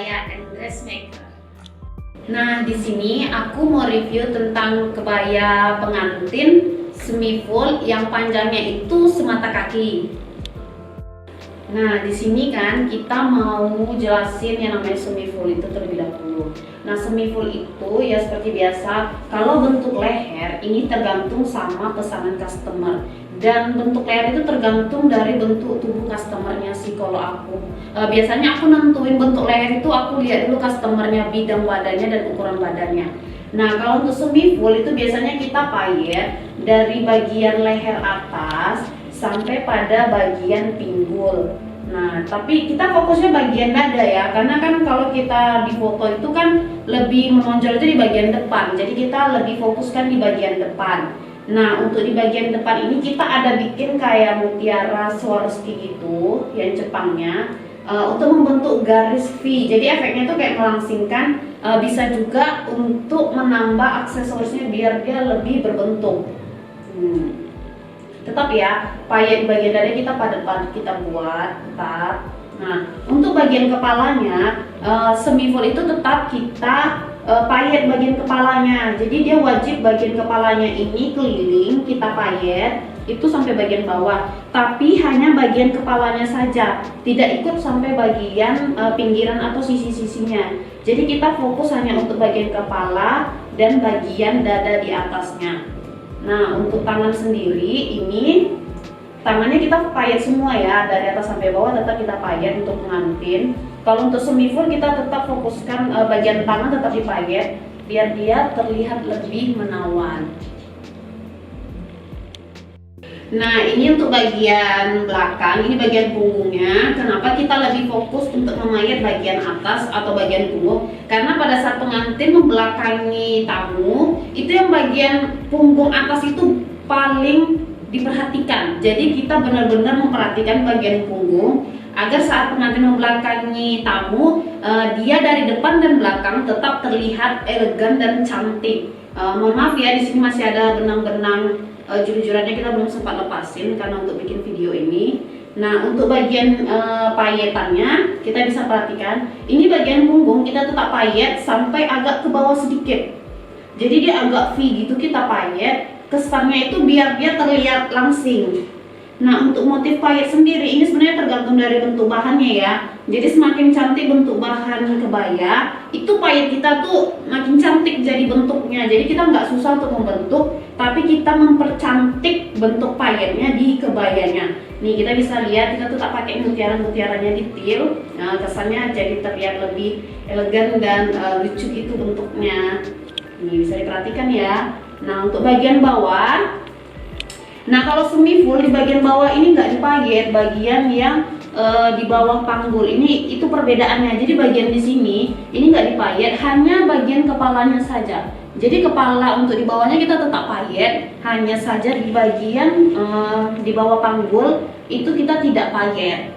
Kebaya and Dressmaker. Nah, di sini aku mau review tentang kebaya pengantin semi full yang panjangnya itu semata kaki. Nah, di sini kan kita mau jelasin yang namanya semi full itu terlebih dahulu. Nah, semi full itu ya seperti biasa, kalau bentuk leher ini tergantung sama pesanan customer. Dan bentuk leher itu tergantung dari bentuk tubuh customernya sih. Kalau aku biasanya aku nentuin bentuk leher itu aku lihat dulu customernya, bidang badannya dan ukuran badannya. Nah, kalau untuk semi full itu biasanya kita payet dari bagian leher atas sampai pada bagian pinggul. Nah, tapi kita fokusnya bagian dada ya, karena kan kalau kita di foto itu kan lebih menonjol itu di bagian depan, jadi kita lebih fokuskan di bagian depan. Nah, untuk di bagian depan ini kita ada bikin kayak mutiara Swarovski gitu, yang Jepangnya, untuk membentuk garis V. Jadi efeknya tuh kayak melangsingkan, bisa juga untuk menambah aksesorisnya biar dia lebih berbentuk. Tetap ya, payet bagian dada kita pada depan kita buat tetap. Nah, untuk bagian kepalanya semi full itu tetap kita payet bagian kepalanya. Jadi dia wajib bagian kepalanya ini keliling kita payet itu sampai bagian bawah, tapi hanya bagian kepalanya saja, tidak ikut sampai bagian pinggiran atau sisi-sisinya. Jadi kita fokus hanya untuk bagian kepala dan bagian dada di atasnya. Nah, untuk tangan sendiri ini tangannya kita payet semua ya, dari atas sampai bawah tetap kita payet untuk pengantin. Kalau untuk semi full kita tetap fokuskan bagian tangan tetap dipayet biar dia terlihat lebih menawan. Nah, ini untuk bagian belakang, ini bagian punggungnya. Kenapa kita lebih fokus untuk memayet bagian atas atau bagian punggung? Karena pada saat pengantin membelakangi tamu, itu yang bagian punggung atas itu paling diperhatikan. Jadi kita benar-benar memperhatikan bagian punggung agar saat pengantin membelakangi tamu, dia dari depan dan belakang tetap terlihat elegan dan cantik. Mohon maaf ya, di sini masih ada benang-benang jujur-jurannya kita belum sempat lepasin karena untuk bikin video ini. Nah, untuk bagian payetannya kita bisa perhatikan, ini bagian punggung kita tetap payet sampai agak ke bawah sedikit. Jadi dia agak V gitu kita payet, kesannya itu biar dia terlihat langsing. Nah, untuk motif payet sendiri ini sebenarnya tergantung dari bentuk bahannya ya. Jadi semakin cantik bentuk bahan kebaya, itu payet kita tuh makin cantik jadi bentuknya. Jadi kita nggak susah untuk membentuk, tapi kita mempercantik bentuk payetnya di kebayanya. Nih kita bisa lihat, kita tetap pakai mutiara-mutiaranya detail. Nah, kesannya jadi terlihat lebih elegan dan lucu gitu bentuknya. Ini bisa diperhatikan ya. Nah, untuk bagian bawah, nah kalau semi full di bagian bawah ini nggak dipayet, bagian yang di bawah panggul ini itu perbedaannya. Jadi bagian di sini ini nggak dipayet, hanya bagian kepalanya saja. Jadi kepala untuk di bawahnya kita tetap payet, hanya saja di bagian di bawah panggul itu kita tidak payet.